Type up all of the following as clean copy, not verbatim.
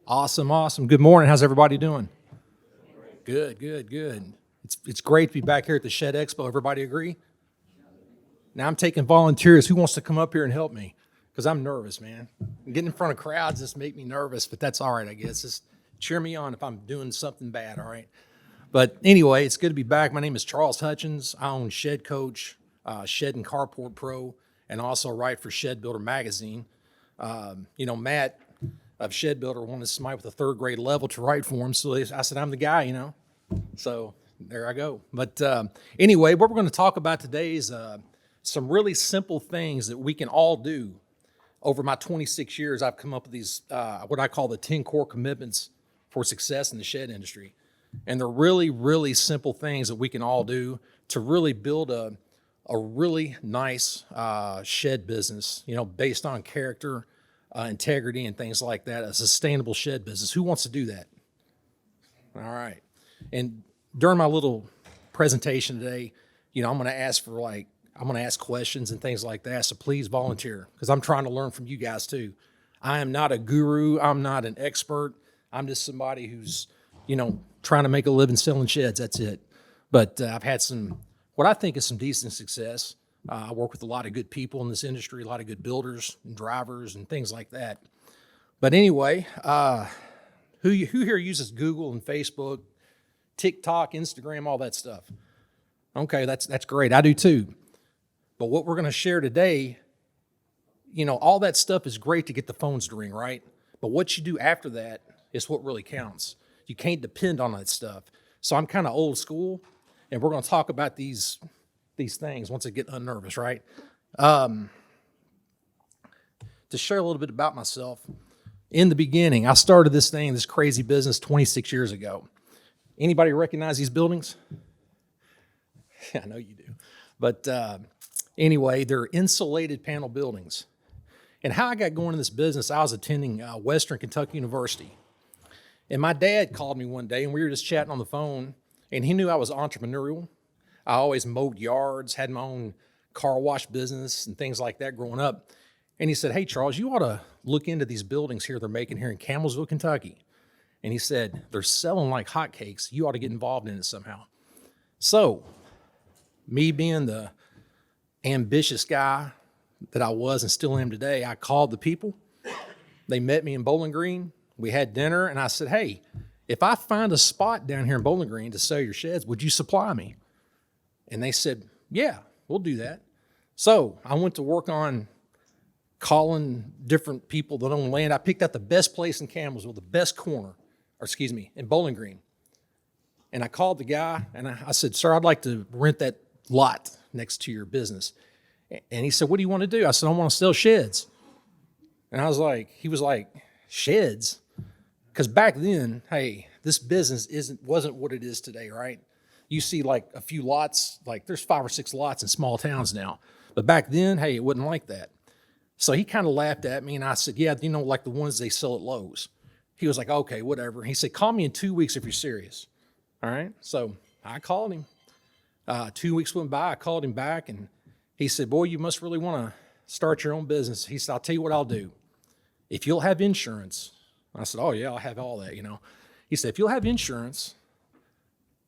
Awesome, awesome. Good morning. How's everybody doing? Good, good, good. It's great to be back here at the Shed Expo. Everybody agree? Now I'm taking volunteers. Who wants to come up here and help me? Because I'm nervous, man. Getting in front of crowds just make me nervous, but that's all right, I guess. Just cheer me on if I'm doing something bad, all right? But anyway, it's good to be back. My name is Charles Hutchins. I own Shed Coach, Shed and Carport Pro, and also write for Shed Builder Magazine. Matt of Shed Builder wanted somebody with a third grade level to write for him. So I said, I'm the guy. So there I go. But anyway, what we're going to talk about today is some really simple things that we can all do. Over my 26 years, I've come up with these, what I call the 10 core commitments for success in the shed industry. And they're really, really simple things that we can all do to really build a really nice shed business, based on character, integrity, and things like that, a sustainable shed business. Who wants to do that? All right. And during my little presentation today, I'm going to ask questions and things like that. So please volunteer, because I'm trying to learn from you guys too. I am not a guru. I'm not an expert. I'm just somebody who's, trying to make a living selling sheds. That's it. But I've had what I think is some decent success. I work with a lot of good people in this industry, a lot of good builders and drivers and things like that. But anyway, who here uses Google and Facebook, TikTok, Instagram, all that stuff? Okay, that's great. I do too. But what we're going to share today, all that stuff is great to get the phones to ring, right? But what you do after that is what really counts. You can't depend on that stuff. So I'm kind of old school, and we're going to talk about these things once I get unnervous, right? To share a little bit about myself, in the beginning, I started this crazy business 26 years ago. Anybody recognize these buildings? Yeah, I know you do. But anyway, they're insulated panel buildings. And how I got going in this business, I was attending Western Kentucky University. And my dad called me one day, and we were just chatting on the phone, and he knew I was entrepreneurial. I always mowed yards, had my own car wash business and things like that growing up. And he said, hey, Charles, you ought to look into these buildings here they're making here in Campbellsville, Kentucky. And he said, they're selling like hotcakes. You ought to get involved in it somehow. So me being the ambitious guy that I was and still am today, I called the people. They met me in Bowling Green. We had dinner, and I said, hey, if I find a spot down here in Bowling Green to sell your sheds, would you supply me? And they said, yeah, we'll do that. So I went to work on calling different people that own land. I picked out the best place in Campbellsville, the best corner, in Bowling Green. And I called the guy, and I said, sir, I'd like to rent that lot next to your business. And he said, what do you want to do? I said, I want to sell sheds. And he was like, sheds? Because back then, hey, this business wasn't what it is today, right? You see like a few lots, like there's 5 or 6 lots in small towns now. But back then, hey, it wasn't like that. So he kind of laughed at me, and I said, yeah, like the ones they sell at Lowe's. He was like, okay, whatever. He said, call me in 2 weeks if you're serious. All right? So I called him. 2 weeks went by. I called him back, and he said, boy, you must really want to start your own business. He said, I'll tell you what I'll do. If you'll have insurance. I said, oh, yeah, I'll have all that, He said, if you'll have insurance,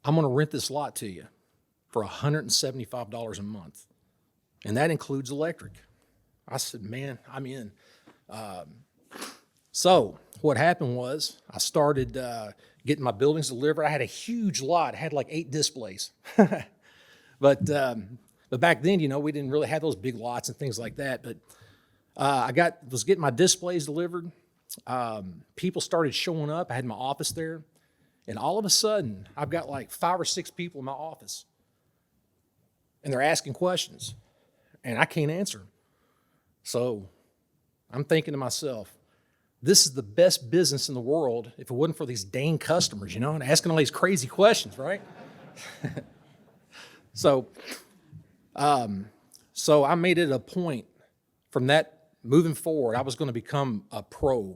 I'm going to rent this lot to you for $175 a month. And that includes electric. I said, man, I'm in. So what happened was I started getting my buildings delivered. I had a huge lot. I had like 8 displays. But back then, we didn't really have those big lots and things like that. But I was getting my displays delivered. People started showing up. I had my office there. And all of a sudden, I've got like 5 or 6 people in my office. And they're asking questions. And I can't answer them. So I'm thinking to myself, this is the best business in the world if it wasn't for these dang customers, and asking all these crazy questions, right? So I made it a point from that moving forward, I was going to become a pro.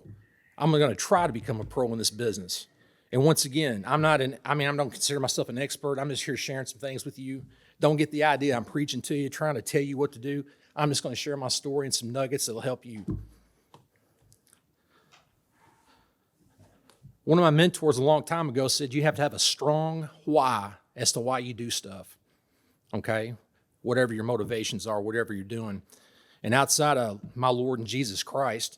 I'm going to try to become a pro in this business. And once again, I don't consider myself an expert. I'm just here sharing some things with you. Don't get the idea I'm preaching to you, trying to tell you what to do. I'm just going to share my story and some nuggets that'll help you. One of my mentors a long time ago said you have to have a strong why as to why you do stuff, okay? Whatever your motivations are, whatever you're doing. And outside of my Lord and Jesus Christ,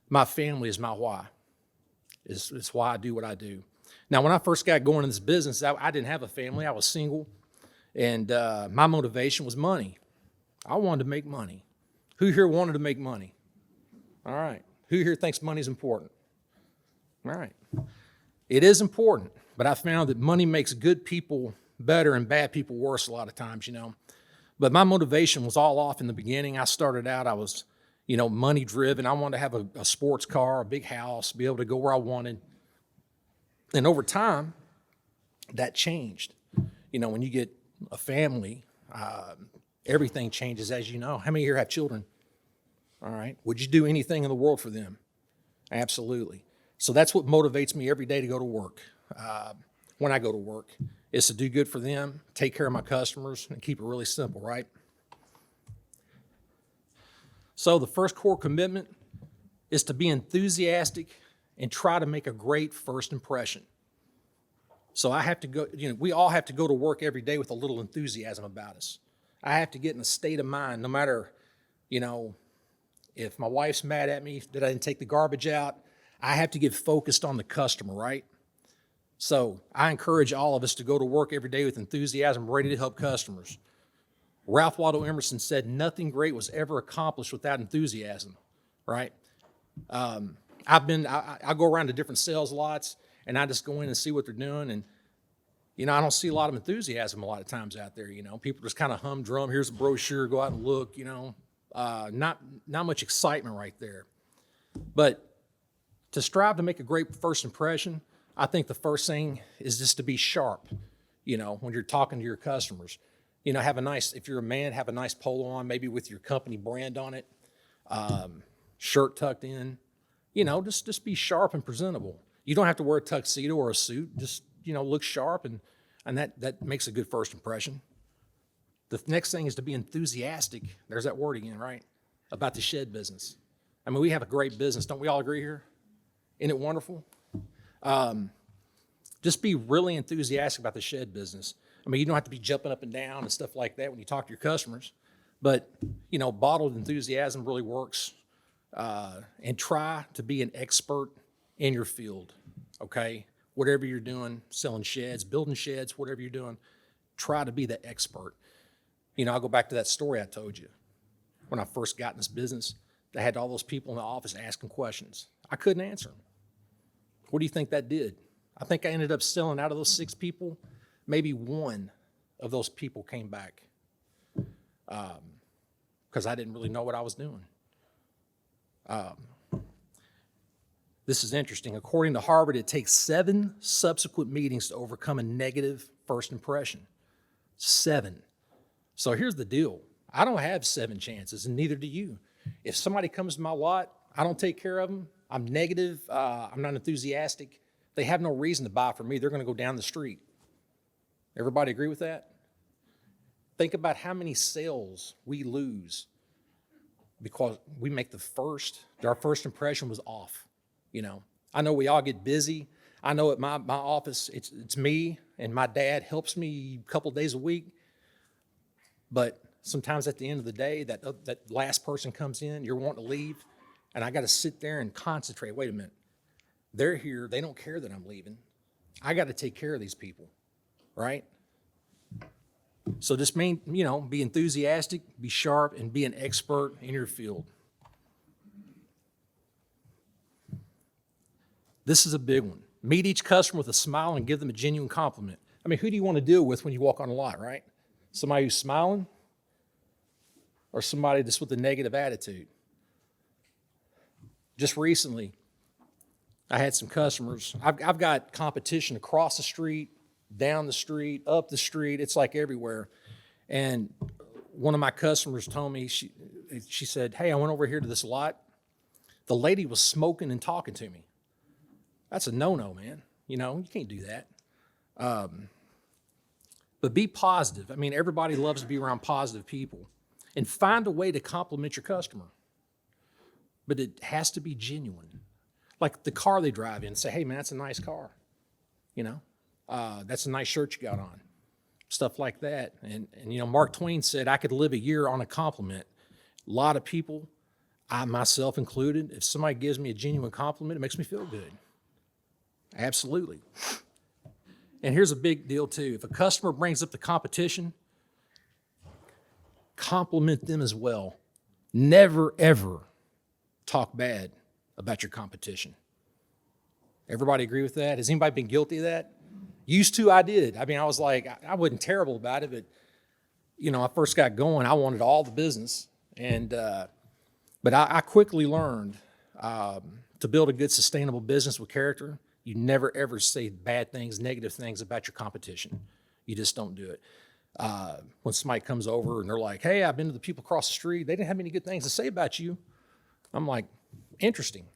my family is my why. It's why I do what I do. Now, when I first got going in this business, I didn't have a family. I was single, and my motivation was money. I wanted to make money. Who here wanted to make money? All right. Who here thinks money's important? All right. It is important, but I found that money makes good people better and bad people worse a lot of times, But my motivation was all off in the beginning. I started out, I was, money driven. I wanted to have a sports car, a big house, be able to go where I wanted. And over time, that changed. When you get a family, everything changes, as you know. How many here have children? All right. Would you do anything in the world for them? Absolutely. So that's what motivates me every day to go to work. When I go to work, is to do good for them, take care of my customers, and keep it really simple, right? So the first core commitment is to be enthusiastic and try to make a great first impression. So I have to go, we all have to go to work every day with a little enthusiasm about us. I have to get in a state of mind, no matter, if my wife's mad at me that I didn't take the garbage out, I have to get focused on the customer, right? So I encourage all of us to go to work every day with enthusiasm, ready to help customers. Ralph Waldo Emerson said, nothing great was ever accomplished without enthusiasm, right? I go around to different sales lots, and I just go in and see what they're doing, and, I don't see a lot of enthusiasm a lot of times out there, People just kind of humdrum, here's a brochure, go out and look, not much excitement right there. But to strive to make a great first impression, I think the first thing is just to be sharp, when you're talking to your customers. If you're a man, have a nice polo on, maybe with your company brand on it, shirt tucked in, just be sharp and presentable. You don't have to wear a tuxedo or a suit, just, look sharp, and that makes a good first impression. The next thing is to be enthusiastic. There's that word again, right? About the shed business. I mean, we have a great business. Don't we all agree here? Isn't it wonderful? Just be really enthusiastic about the shed business. I mean, you don't have to be jumping up and down and stuff like that when you talk to your customers, but, bottled enthusiasm really works. And try to be an expert in your field, okay? Whatever you're doing, selling sheds, building sheds, whatever you're doing, try to be the expert. I'll go back to that story I told you. When I first got in this business, I had all those people in the office asking questions. I couldn't answer them. What do you think that did? I think I ended up selling out of those 6 people, maybe 1 of those people came back because I didn't really know what I was doing. This is interesting. According to Harvard, it takes 7 subsequent meetings to overcome a negative first impression. 7. So here's the deal. I don't have 7 chances, and neither do you. If somebody comes to my lot, I don't take care of them, I'm negative, I'm not enthusiastic, they have no reason to buy from me. They're going to go down the street. Everybody agree with that? Think about how many sales we lose because we make our first impression was off. I know we all get busy. I know at my office, it's me and my dad helps me a couple days a week. But sometimes at the end of the day, that last person comes in, you're wanting to leave, and I got to sit there and concentrate. Wait a minute. They're here. They don't care that I'm leaving. I got to take care of these people, right? So just be enthusiastic, be sharp, and be an expert in your field. This is a big one. Meet each customer with a smile and give them a genuine compliment. I mean, who do you want to deal with when you walk on a lot, right? Somebody who's smiling or somebody just with a negative attitude? Just recently, I had some customers. I've got competition across the street, down the street, up the street. It's like everywhere. And one of my customers told me, she said, hey, I went over here to this lot. The lady was smoking and talking to me. That's a no-no, man. You can't do that. But be positive. I mean, everybody loves to be around positive people. And find a way to compliment your customer. But it has to be genuine. like the car they drive in, say, hey man, that's a nice car. That's a nice shirt you got on. Stuff like that. And Mark Twain said, I could live a year on a compliment. A lot of people, I myself included, if somebody gives me a genuine compliment, it makes me feel good. Absolutely. And here's a big deal too. If a customer brings up the competition, compliment them as well. Never, ever talk bad about your competition. Everybody agree with that? Has anybody been guilty of that? Used to, I did. I mean, I was like, I wasn't terrible about it, but I first got going, I wanted all the business. And, but I quickly learned to build a good, sustainable business with character. You never, ever say bad things, negative things about your competition. You just don't do it. When somebody comes over and they're like, hey, I've been to the people across the street. They didn't have any good things to say about you. I'm like, interesting.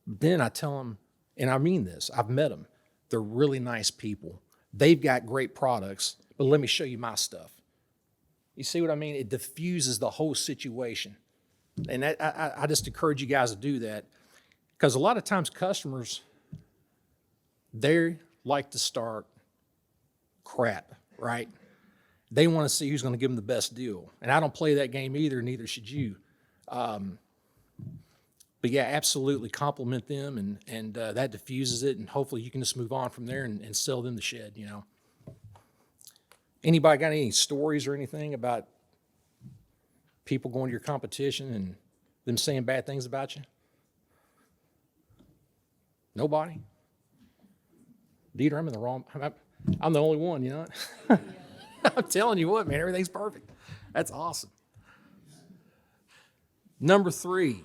Then I tell them, and I mean this, I've met them. They're really nice people. They've got great products, but let me show you my stuff. You see what I mean? It diffuses the whole situation. And I just encourage you guys to do that, because a lot of times customers, they like to start crap, right? They want to see who's going to give them the best deal. And I don't play that game either, neither should you. But yeah, absolutely compliment them, and that diffuses it, and hopefully you can just move on from there and sell them the shed, Anybody got any stories or anything about people going to your competition and them saying bad things about you? Nobody? Dieter, I'm in the wrong, I'm the only one, I'm telling you what, man, everything's perfect. That's awesome. Number 3,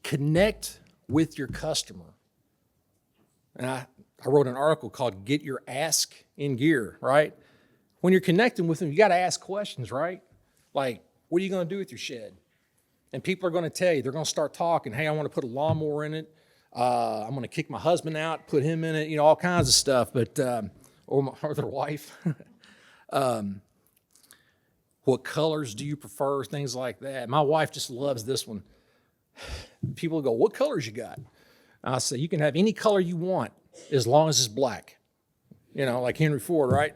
connect with your customer. And I wrote an article called Get Your Ask in Gear, right? When you're connecting with them, you got to ask questions, right? Like, what are you going to do with your shed? And people are going to tell you, they're going to start talking, hey, I want to put a lawnmower in it. I'm going to kick my husband out, put him in it, all kinds of stuff, but or their wife. What colors do you prefer? Things like that. My wife just loves this one. People go, what colors you got? I say, you can have any color you want as long as it's black. Like Henry Ford, right?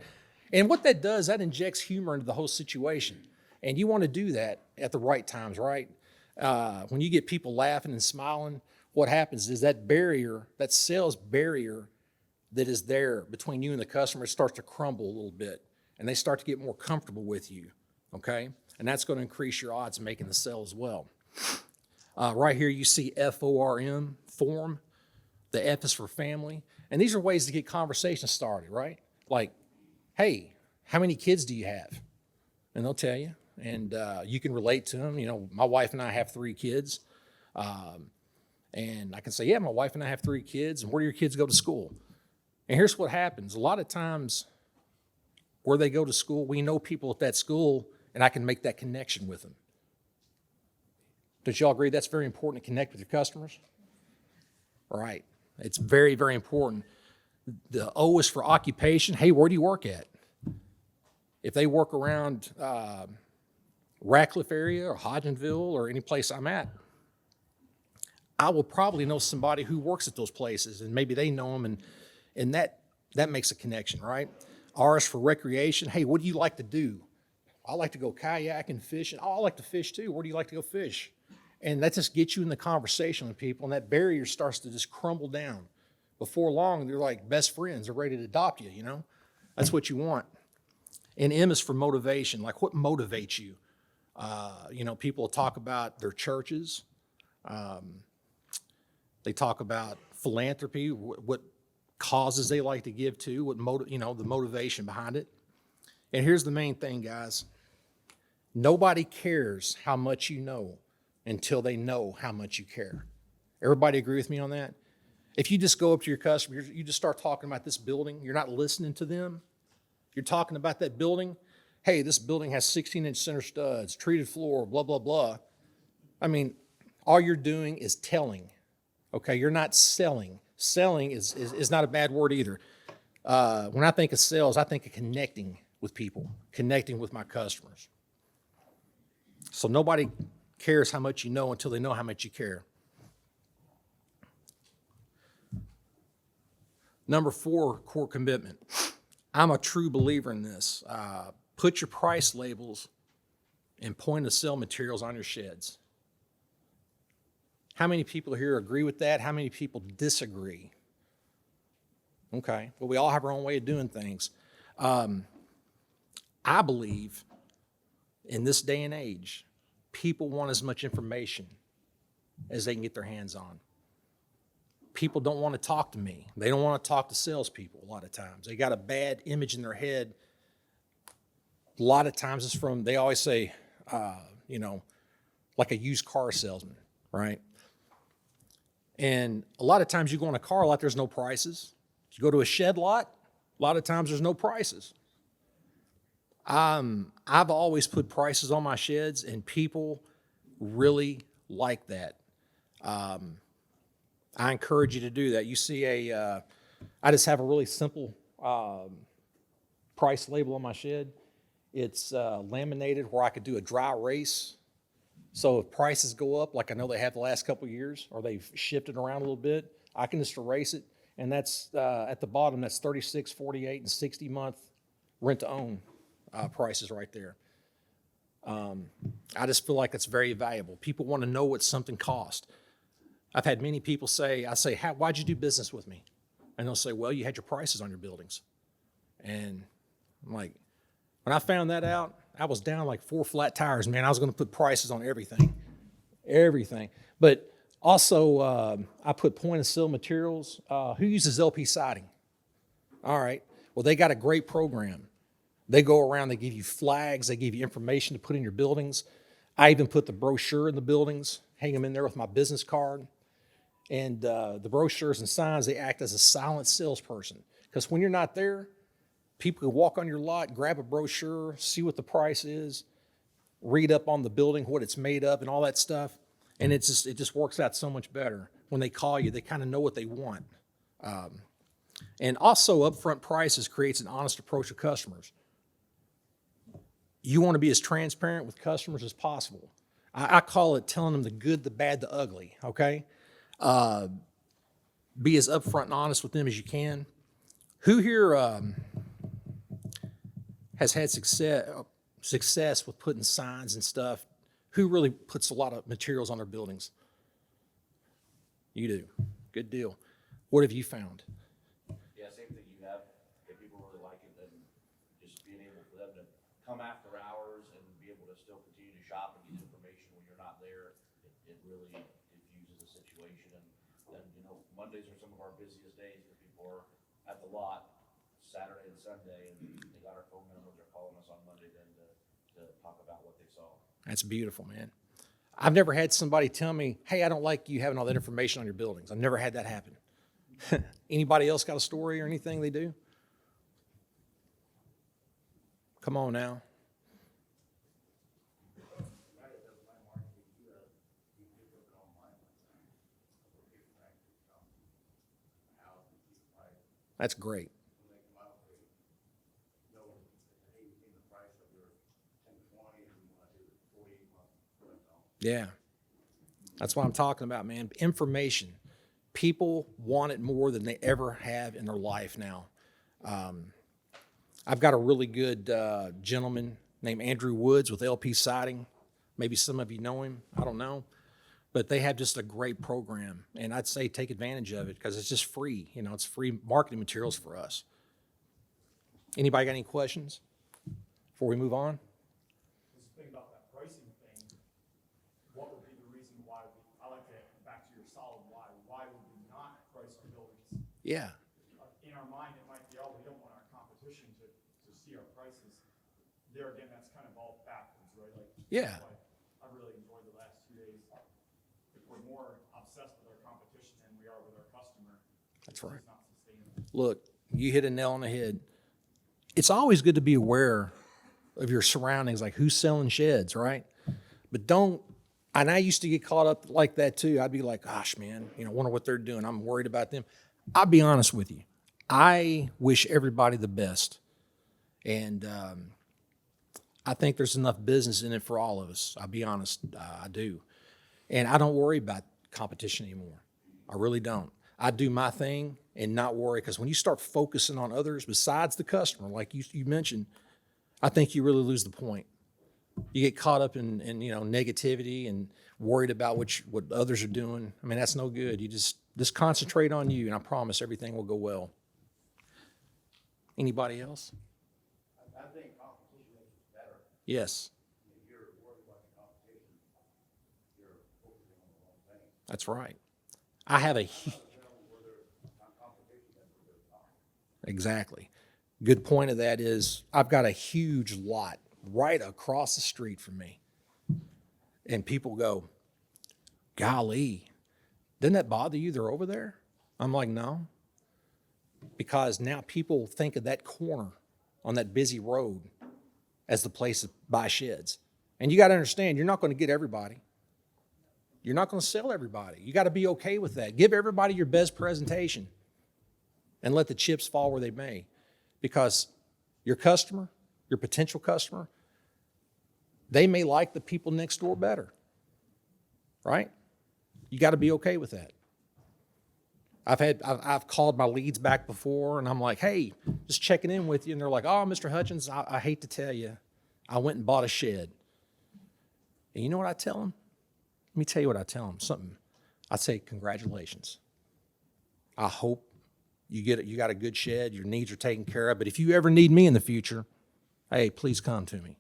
And what that does, that injects humor into the whole situation. And you want to do that at the right times, right? When you get people laughing and smiling, what happens is that barrier, that sales barrier that is there between you and the customer starts to crumble a little bit, and they start to get more comfortable with you, okay? And that's going to increase your odds of making the sale as well. Right here you see FORM, form. The F is for family. And these are ways to get conversations started, right? Like, hey, how many kids do you have? And they'll tell you. And you can relate to them. My wife and I have 3 kids. And I can say, yeah, my wife and I have 3 kids. And where do your kids go to school? And here's what happens. A lot of times where they go to school, we know people at that school, and I can make that connection with them. Don't you all agree that's very important to connect with your customers? All right. It's very, very important. The O is for occupation. Hey, where do you work at? If they work around Ratcliffe area or Hodgenville or any place I'm at, I will probably know somebody who works at those places, and maybe they know them, and that makes a connection, right? R is for recreation. Hey, what do you like to do? I like to go kayaking, fishing. Oh, I like to fish too. Where do you like to go fish? And that just gets you in the conversation with people, and that barrier starts to just crumble down. Before long, they're like best friends. They're ready to adopt you, That's what you want. And M is for motivation. Like, what motivates you? People talk about their churches. They talk about philanthropy, what causes they like to give to, the motivation behind it. And here's the main thing, guys. Nobody cares how much you know until they know how much you care. Everybody agree with me on that? If you just go up to your customer, you just start talking about this building, you're not listening to them. You're talking about that building. Hey, this building has 16-inch center studs, treated floor, blah, blah, blah. I mean, all you're doing is telling, okay? You're not selling. Selling is not a bad word either. When I think of sales, I think of connecting with people, connecting with my customers. So nobody cares how much you know until they know how much you care. Number 4, core commitment. I'm a true believer in this. Put your price labels and point of sale materials on your sheds. How many people here agree with that? How many people disagree? Okay, well, we all have our own way of doing things. I believe in this day and age, people want as much information as they can get their hands on. People don't want to talk to me. They don't want to talk to salespeople a lot of times. They got a bad image in their head. A lot of times it's from, they always say, like a used car salesman, right? And a lot of times you go in a car lot, there's no prices. You go to a shed lot, a lot of times there's no prices. I've always put prices on my sheds, and people really like that. I encourage you to do that. You see I just have a really simple price label on my shed. It's laminated where I could do a dry erase. So if prices go up, like I know they have the last couple of years, or they've shifted around a little bit, I can just erase it. And that's at the bottom, that's 36, 48, and 60 month rent to own prices right there. I just feel like it's very valuable. People want to know what something costs. I've had many people say, why'd you do business with me? And they'll say, well, you had your prices on your buildings. And I'm like, when I found that out, I was down like 4 flat tires, man. I was going to put prices on everything. But also, I put point of sale materials. Who uses LP siding? All right. Well, they got a great program. They go around, they give you flags, they give you information to put in your buildings. I even put the brochure in the buildings, hang them in there with my business card. And the brochures and signs, they act as a silent salesperson. Because when you're not there, people can walk on your lot, grab a brochure, see what the price is, read up on the building, what it's made of, and all that stuff. And it just works out so much better. When they call you, they kind of know what they want. And also, upfront prices creates an honest approach to customers. You want to be as transparent with customers as possible. I call it telling them the good, the bad, the ugly, okay? Be as upfront and honest with them as you can. Who here has had success with putting signs and stuff? Who really puts a lot of materials on their buildings? You do. Good deal. What have you found? Yeah, same thing you have. If people really like it, then just being able for them to come after hours and be able to still continue to shop and get information when you're not there, it really diffuses the situation. And then, Mondays are some of our busiest days because people are at the lot Saturday and Sunday, and they got our phone numbers. They're calling us on Monday then to talk about what they saw. That's beautiful, man. I've never had somebody tell me, hey, I don't like you having all that information on your buildings. I've never had that happen. Anybody else got a story or anything they do? Come on now. That's great. Yeah. That's what I'm talking about, man. Information. People want it more than they ever have in their life now. I've got a really good gentleman named Andrew Woods with LP Siding. Maybe some of you know him. I don't know. But they have just a great program. And I'd say take advantage of it because it's just free. It's free marketing materials for us. Anybody got any questions before we move on? Just think about that pricing thing. What would be the reason why I like to get back to your solid why. Why would we not price our buildings? Yeah. In our mind, it might be, we don't want our competition to see our prices. There again, that's kind of all backwards, right? Yeah. I really enjoyed the last 2 days. If we're more obsessed with our competition than we are with our customer, That's right. it's not sustainable. Look, you hit a nail on the head. It's always good to be aware of your surroundings, like who's selling sheds, right? But and I used to get caught up like that too. I'd be like, gosh, man, wonder what they're doing. I'm worried about them. I'll be honest with you. I wish everybody the best. And I think there's enough business in it for all of us. I'll be honest, I do. And I don't worry about competition anymore. I really don't. I do my thing and not worry. Because when you start focusing on others besides the customer, like you mentioned, I think you really lose the point. You get caught up in negativity and worried about what others are doing. I mean, that's no good. You just concentrate on you, and I promise everything will go well. Anybody else? I think competition makes it better. Yes, If you're worried about the competition, you're focusing on the wrong thing. that's right. I have a Where there's not competition, that's where there's not. exactly. Good point of that is I've got a huge lot right across the street from me. And people go, golly, doesn't that bother you? They're over there? I'm like, no. Because now people think of that corner on that busy road as the place to buy sheds. And you got to understand, you're not going to get everybody. You're not going to sell everybody. You got to be okay with that. Give everybody your best presentation and let the chips fall where they may. Because your customer, your potential customer, they may like the people next door better, right? You got to be okay with that. I've called my leads back before, and I'm like, hey, just checking in with you. And they're like, oh, Mr. Hutchins, I hate to tell you, I went and bought a shed. And you know what I tell them? Let me tell you what I tell them. Something. I say, congratulations. I hope you got a good shed, your needs are taken care of. But if you ever need me in the future, hey, please come to me.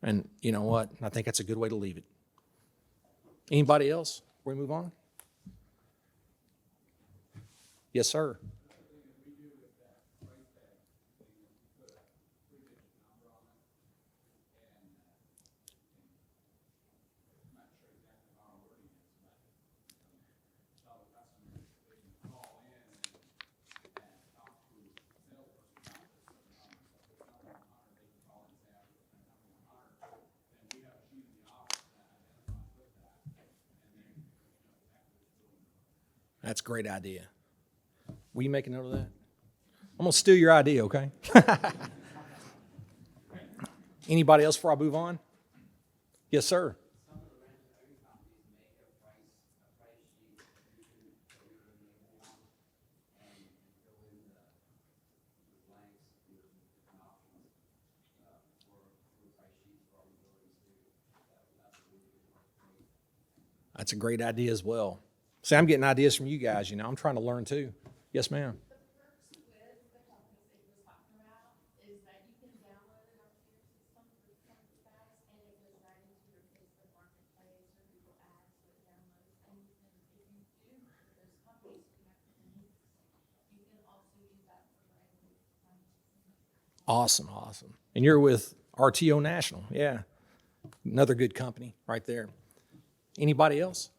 And you know what? I think that's a good way to leave it. Anybody else before we move on? Yes, sir. That's a great idea. Will you make a note of that? I'm going to steal your idea, okay? Anybody else before I move on? Yes, sir. Some of the rent-to-own companies make a price sheet that you can put your label on and fill in the blanks, the different options for price sheets for all the buildings too. That's a really good way. That's a great idea as well. See, I'm getting ideas from you guys, I'm trying to learn too. Yes, ma'am. The perks with the companies that you were talking about is that you can download it onto your system for 20 bucks, and it goes right into your Facebook Marketplace or Google Ads with downloads. And you can, if you do for those companies who have needs, you can also use that for regular purchases. Awesome. And you're with RTO National. Yeah. Another good company right there. Anybody else?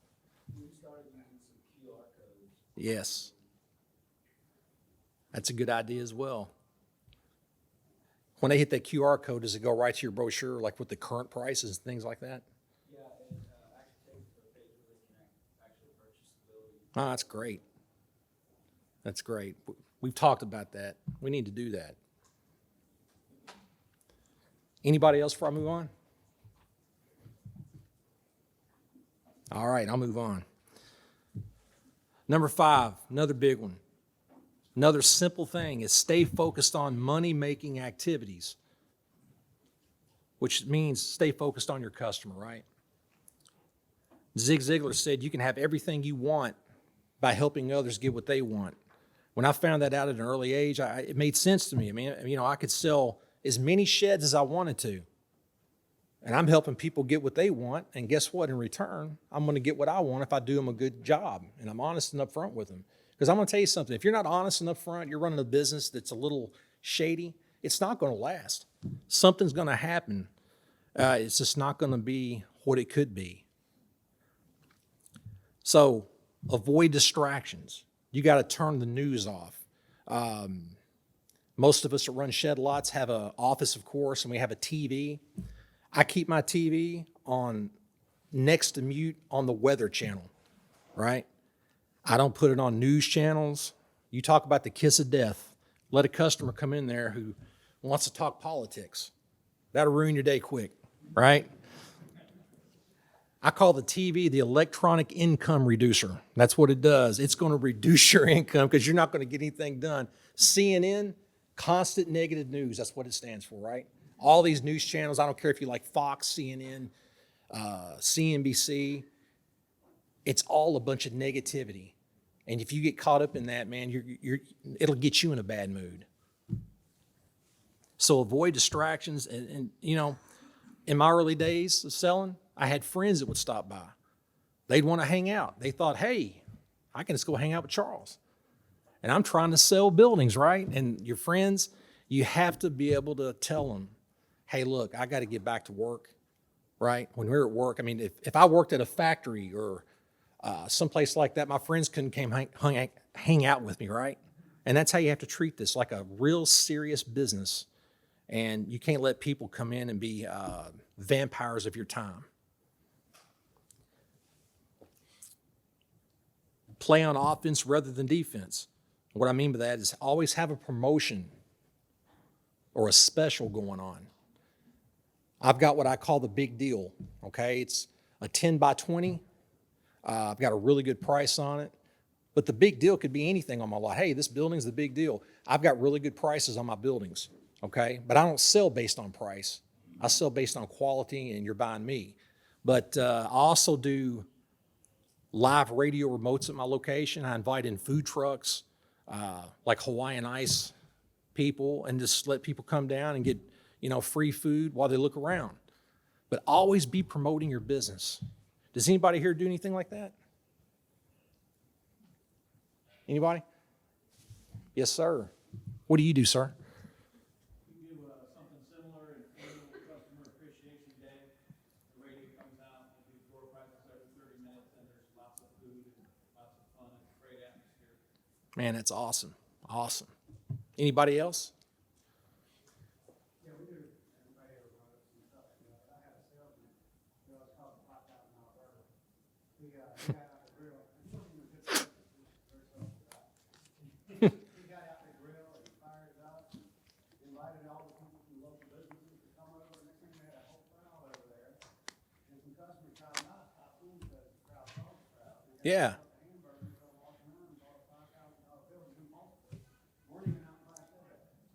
We started using some QR codes. Yes. That's a good idea as well. When they hit that QR code, does it go right to your brochure, like with the current prices and things like that? Yeah, it actually takes the page where they can actually purchase the building. Oh, that's great. That's great. We've talked about that. We need to do that. Anybody else before I move on? All right, I'll move on. Number 5, another big one. Another simple thing is stay focused on money-making activities, which means stay focused on your customer, right? Zig Ziglar said you can have everything you want by helping others get what they want. When I found that out at an early age, it made sense to me. I mean, I could sell as many sheds as I wanted to, and I'm helping people get what they want, and guess what? In return, I'm going to get what I want if I do them a good job, and I'm honest and upfront with them. Because I'm going to tell you something. If you're not honest and upfront, you're running a business that's a little shady, it's not going to last. Something's going to happen. It's just not going to be what it could be. So avoid distractions. You got to turn the news off. Most of us that run shed lots have an office, of course, and we have a TV. I keep my TV on next to mute on the weather channel, right? I don't put it on news channels. You talk about the kiss of death. Let a customer come in there who wants to talk politics. That'll ruin your day quick, right? I call the TV the electronic income reducer. That's what it does. It's going to reduce your income because you're not going to get anything done. CNN, constant negative news. That's what it stands for, right? All these news channels, I don't care if you like Fox, CNN, CNBC, it's all a bunch of negativity. And if you get caught up in that, man, it'll get you in a bad mood. So avoid distractions. And you know, in my early days of selling, I had friends that would stop by. They'd want to hang out. They thought, hey, I can just go hang out with Charles. And I'm trying to sell buildings, right? And your friends, you have to be able to tell them, hey, look, I got to get back to work, right? When we're at work, I mean, if I worked at a factory or someplace like that, my friends couldn't hang out with me, right? And that's how you have to treat this, like a real serious business. And you can't let people come in and be vampires of your time. Play on offense rather than defense. What I mean by that is always have a promotion or a special going on. I've got what I call the big deal, okay? It's a 10 by 20. I've got a really good price on it. But the big deal could be anything on my lot. Hey, this building's the big deal. I've got really good prices on my buildings, okay? But I don't sell based on price. I sell based on quality, and you're buying me. But I also do live radio remotes at my location. I invite in food trucks, like Hawaiian Ice people, and just let people come down and get, you know, free food while they look around. But always be promoting your business. Does anybody here do anything like that? Anybody? Yes, sir. What do you do, sir? We do something similar in annual customer appreciation day. The radio comes out, we do door prizes every 30 minutes, and there's lots of food and lots of fun and great atmosphere. Man, that's awesome. Awesome. Anybody else? Yeah, we do. Everybody ever brought up some stuff like that. I had a salesman, you know, it's called the $5,000 burger. He got out the grill. He wasn't even a good person. He was very social guy. He got out the grill and he fired it up, invited all the people from local businesses to come over. Next thing they had a whole crowd over there. And some customers tried not to stop food because the crowd saw the crowd. Yeah.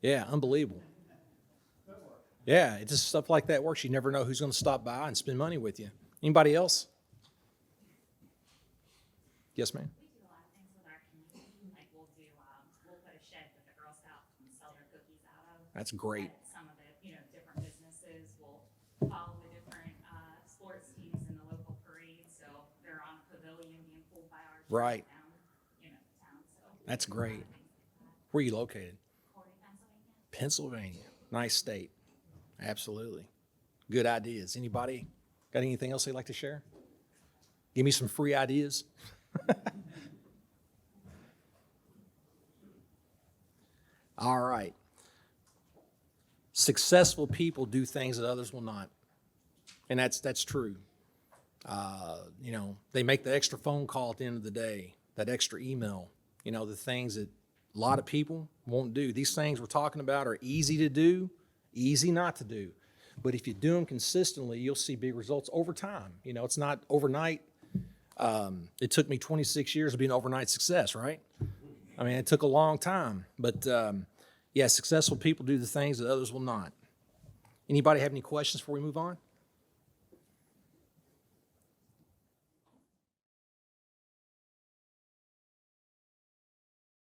Yeah, unbelievable. Yeah, it's just stuff like that works. You never know who's going to stop by and spend money with you. Anybody else? Yes, ma'am. We do a lot of things with our community, like we'll put a shed that the Girl Scouts can sell their cookies out of. That's great. And some of the, different businesses will follow the different, sports teams in the local parade, so they're on a pavilion being pulled by our. Right. Down, town, so. That's we do a lot great. of things like that. Where are you located? Corey, Pennsylvania. Pennsylvania. Nice state. Absolutely. Good ideas. Anybody got anything else they'd like to share? Give me some free ideas. All right. Successful people do things that others will not. And that's true. They make the extra phone call at the end of the day, that extra email, the things that a lot of people won't do. These things we're talking about are easy to do, easy not to do. But if you do them consistently, you'll see big results over time. It's not overnight. It took me 26 years to be an overnight success, right? I mean, it took a long time. But, successful people do the things that others will not. Anybody have any questions before we move on?